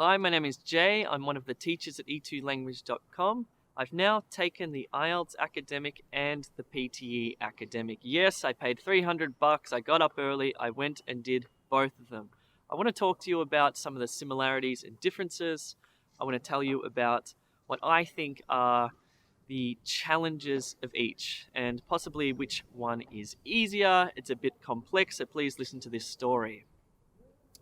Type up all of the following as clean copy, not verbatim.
Hi, my name is Jay. I'm one of the teachers at e2language.com. I've now taken the IELTS Academic and the PTE Academic. Yes, I paid $300. I got up early. I went and did both of them. I want to talk to you about some of the similarities and differences. I want to tell you about what I think are the challenges of each and possibly which one is easier. It's a bit complex, so please listen to this story.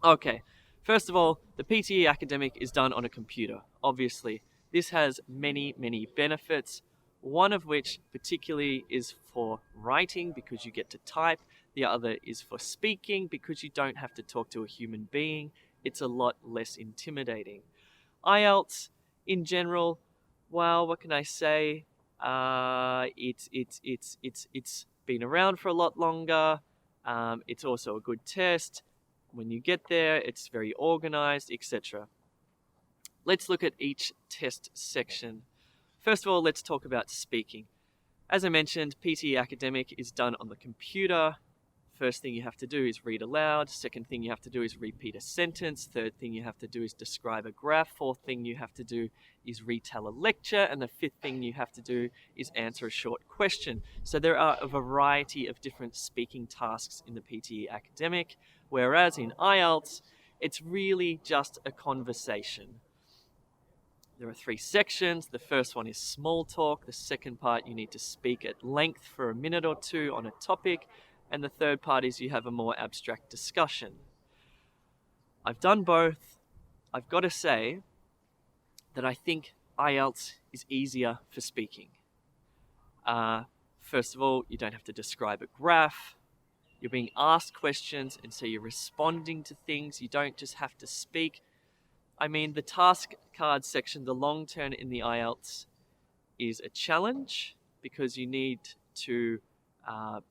Okay, first of all, the PTE Academic is done on a computer, obviously. This has many, many benefits, one of which particularly is for writing because you get to type. The other is for speaking because you don't have to talk to a human being. It's a lot less intimidating. IELTS, in general, well, what can I say? It's been around for a lot longer. It's also a good test. When you get there, it's very organized, etc. Let's look at each test section. First of all, let's talk about speaking. As I mentioned, PTE Academic is done on the computer. First thing you have to do is read aloud. Second thing you have to do is repeat a sentence. Third thing you have to do is describe a graph. Fourth thing you have to do is retell a lecture. And the fifth thing you have to do is answer a short question. So there are a variety of different speaking tasks in the PTE Academic, whereas in IELTS, it's really just a conversation. There are 3 sections. The first one is small talk. The second part, you need to speak at length for a minute or two on a topic. And the third part is you have a more abstract discussion. I've done both. I've got to say that I think IELTS is easier for speaking. First of all, you don't have to describe a graph. You're being asked questions, and so you're responding to things. You don't just have to speak. I mean, the task card section, the long turn in the IELTS, is a challenge because you need to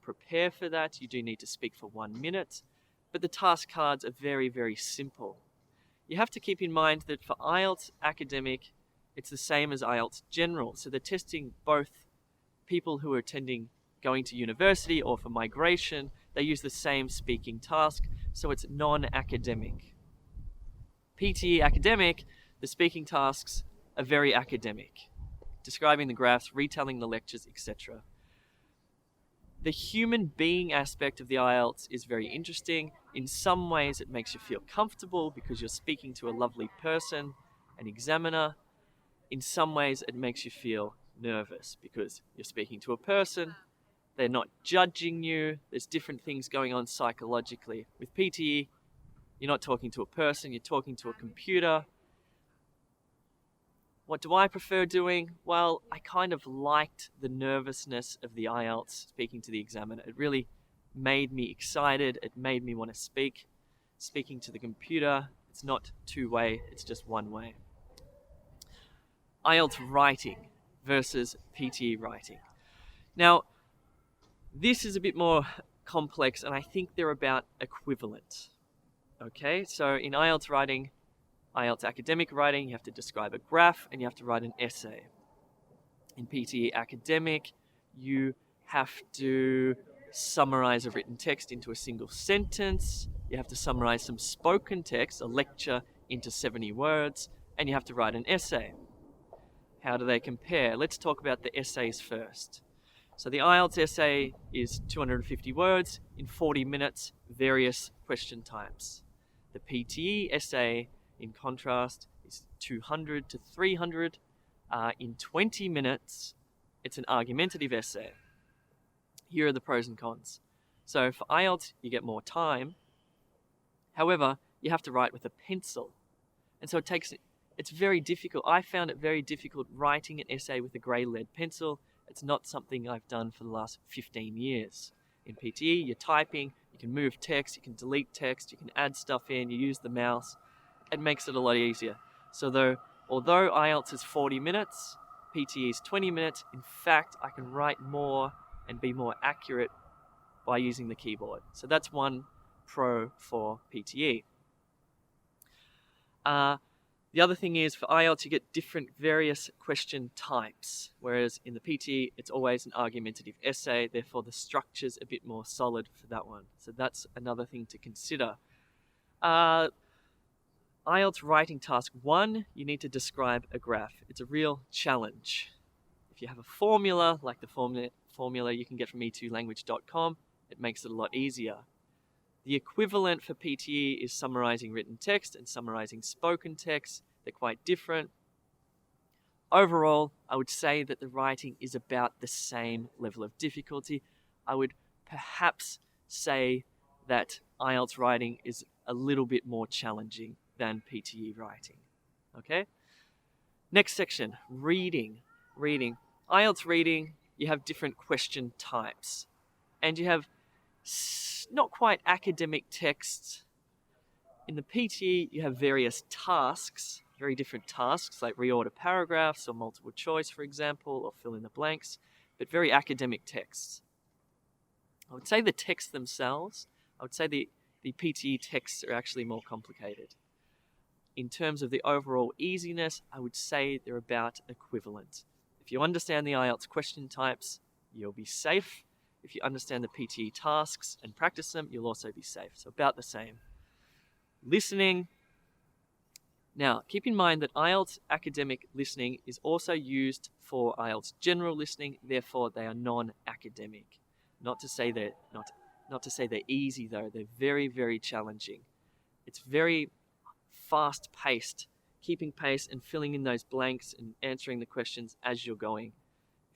prepare for that. You do need to speak for 1 minute, but the task cards are very, very simple. You have to keep in mind that for IELTS Academic, it's the same as IELTS General. So they're testing both people who are going to university or for migration. They use the same speaking task, so it's non-academic. PTE Academic, the speaking tasks are very academic, describing the graphs, retelling the lectures, etc. The human being aspect of the IELTS is very interesting. In some ways, it makes you feel comfortable because you're speaking to a lovely person, an examiner. In some ways, it makes you feel nervous because you're speaking to a person. They're not judging you. There's different things going on psychologically. With PTE, you're not talking to a person, you're talking to a computer. What do I prefer doing? Well, I kind of liked the nervousness of the IELTS speaking to the examiner. It really made me excited. It made me want to speak. Speaking to the computer, it's not two-way, it's just one way. IELTS writing versus PTE writing. Now, this is a bit more complex, and I think they're about equivalent. Okay, so in IELTS writing, IELTS Academic writing, you have to describe a graph and you have to write an essay. In PTE Academic, you have to summarize a written text into a single sentence. You have to summarize some spoken text, a lecture, into 70 words, and you have to write an essay. How do they compare? Let's talk about the essays first. So the IELTS essay is 250 words in 40 minutes, various question types. The PTE essay, in contrast, is 200 to 300 in 20 minutes. It's an argumentative essay. Here are the pros and cons. So for IELTS, you get more time. However, you have to write with a pencil. And so it's very difficult. I found it very difficult writing an essay with a grey lead pencil. It's not something I've done for the last 15 years. In PTE, you're typing, you can move text, you can delete text, you can add stuff in, you use the mouse. It makes it a lot easier. So although IELTS is 40 minutes, PTE is 20 minutes, in fact, I can write more and be more accurate by using the keyboard. So that's one pro for PTE. The other thing is for IELTS, you get different various question types, whereas in the PTE, it's always an argumentative essay. Therefore, the structure's a bit more solid for that one. So that's another thing to consider. IELTS writing task 1, you need to describe a graph. It's a real challenge. If you have a formula, like the formula you can get from e2language.com, it makes it a lot easier. The equivalent for PTE is summarizing written text and summarizing spoken text. They're quite different. Overall, I would say that the writing is about the same level of difficulty. I would perhaps say that IELTS writing is a little bit more challenging than PTE writing. Okay? Next section, reading. IELTS reading, you have different question types. And you have not quite academic texts. In the PTE, you have various tasks, very different tasks, like reorder paragraphs or multiple choice, for example, or fill in the blanks, but very academic texts. I would say the texts themselves, I would say the PTE texts are actually more complicated. In terms of the overall easiness, I would say they're about equivalent. If you understand the IELTS question types, you'll be safe. If you understand the PTE tasks and practice them, you'll also be safe. So about the same. Listening. Now, keep in mind that IELTS academic listening is also used for IELTS general listening, therefore they are non-academic. Not to say they're easy though, they're very, very challenging. It's very fast-paced, keeping pace and filling in those blanks and answering the questions as you're going.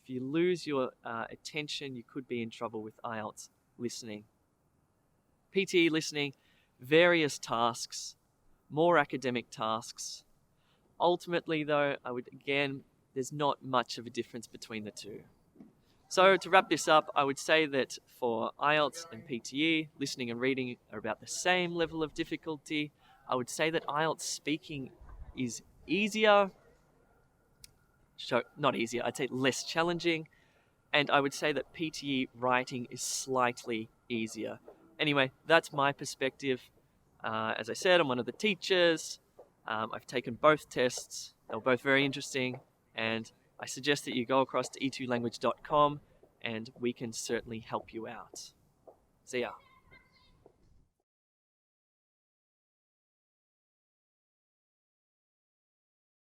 If you lose your attention, you could be in trouble with IELTS listening. PTE listening, various tasks, more academic tasks. Ultimately, though, there's not much of a difference between the two. So to wrap this up, I would say that for IELTS and PTE, listening and reading are about the same level of difficulty. I would say that IELTS speaking is easier. Not easier, I'd say less challenging. And I would say that PTE writing is slightly easier. Anyway, that's my perspective. As I said, I'm one of the teachers. I've taken both tests. They were both very interesting. And I suggest that you go across to e2language.com and we can certainly help you out. See ya.